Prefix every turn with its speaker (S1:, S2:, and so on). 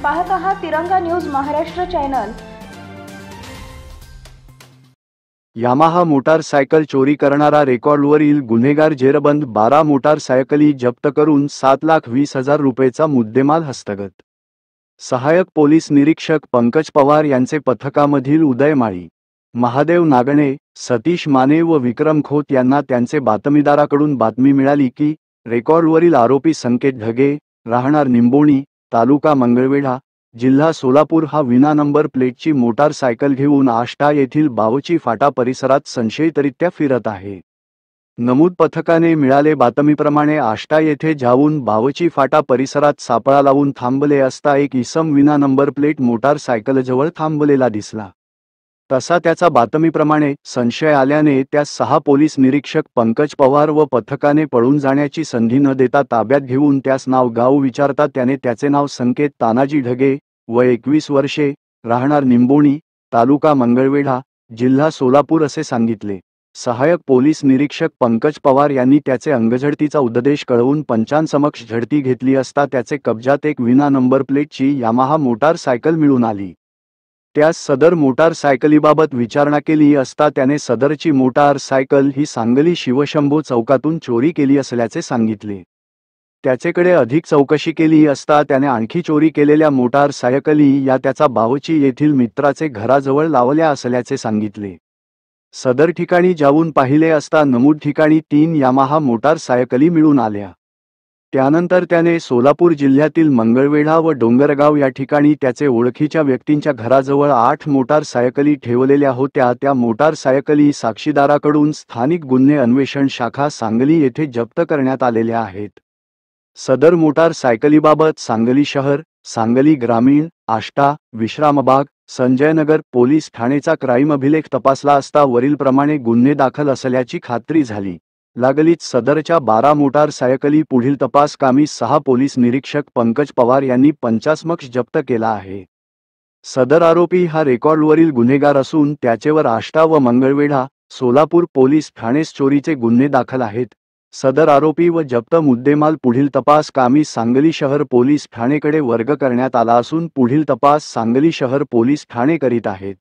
S1: पाहत आहात तिरंगा news Maharashtra channel.
S2: Yamaha motorcycle चोरी करणारा रेकॉर्डवरील गुन्हेगार जेरबंद, 12 मोटारसायकली जप्त करून 7,20,000 रुपयेचा मुद्देमाल हस्तगत। सहाय्यक पोलीस निरीक्षक पंकज पवार यांचे पथकामधील उदय माळी, महादेव नागणे, सतीश माने व विक्रम खोत यांना त्यांचे बातमीदाराकडून बातमी मिळाली की रेकॉर्डवरील आरोपी संकेत ढगे, राहणार निंबोणी, तालुका मंगळवेढा, जिल्हा सोलापूर हा विना नंबर प्लेटची मोटारसायकल घेऊन आष्टा येथील बावची फाटा परिसरात संशयितरित्या फिरत आहे। नमूद पथकाने मिळाले बातमीप्रमाणे आष्टा येथे जाऊन बावची फाटा परिसरात सापळा लावून थांबले असता एक इसम विना नंबर प्लेट मोटारसायकलजवळ थांबलेला दिसला। तसा त्याचा बातमीप्रमाणे संशय आल्याने त्यास 6 पोलीस निरीक्षक पंकज पवार व पथकाने पळून जाण्याची संधी न देता ताब्यात घेऊन त्यास नाव गाव विचारता त्याने त्याचे नाव संकेत तानाजी ढगे, वय 21 वर्षे, राहणार निंबोणी, तालुका मंगळवेढा, जिल्हा सोलापूर असे सांगितले। सहाय्यक पोलीस निरीक्षक पंकज पवार यांनी त्याचे अंगझडतीचा उद्देश कळवून पंचांसमक्ष झडती घेतली असता त्याचे कब्जात एक विना नंबर प्लेटची यामाहा मोटारसायकल मिळून आली। त्यास सदर मोटारसायकलीबाबत विचारणा केली असता त्याने सदरची मोटारसायकल ही सांगली शिवशंभो चौकातून चोरी केली असल्याचे सांगितले। त्याचेकडे अधिक चौकशी केली असता त्याने आणखी चोरी केलेल्या मोटारसायकली या त्याचा बावची येथील मित्राचे घराजवळ लावल्या असल्याचे सांगितले। सदर ठिकाणी जाऊन पाहिले असता नमूद ठिकाणी 3 यामाहा मोटारसायकली मिळून आल्या। त्यानंतर त्याने सोलापूर जिल्ह्यातील मंगळवेढा व डोंगरगाव या ठिकाणी त्याचे ओळखीच्या व्यक्तींच्या घराजवळ 8 मोटारसायकली ठेवलेल्या होत्या। त्या मोटारसायकली साक्षीदाराकडून स्थानिक गुन्हे अन्वेषण शाखा सांगली येथे जप्त करण्यात आलेल्या आहेत। सदर मोटारसायकलीबाबत सांगली शहर, सांगली ग्रामीण, आष्टा, विश्रामबाग, संजयनगर पोलीस ठाणेचा क्राईम अभिलेख तपासला असता वरीलप्रमाणे गुन्हे दाखल असल्याची खात्री झाली। लागलीच सदरच्या 12 मोटारसायकली पुढील तपास कामी 6 पोलीस निरीक्षक पंकज पवार यांनी पंचासमक्ष जप्त केला आहे। सदर आरोपी हा रेकॉर्डवरील गुन्हेगार असून त्याचेवर आष्टा व मंगळवेढा, सोलापूर पोलीस ठाणेस चोरीचे गुन्हे दाखल आहेत। सदर आरोपी व जप्त मुद्देमाल पुढील तपास कामी सांगली शहर पोलीस ठाणेकडे वर्ग करण्यात आला असून पुढील तपास सांगली शहर पोलीस ठाणे करीत आहेत।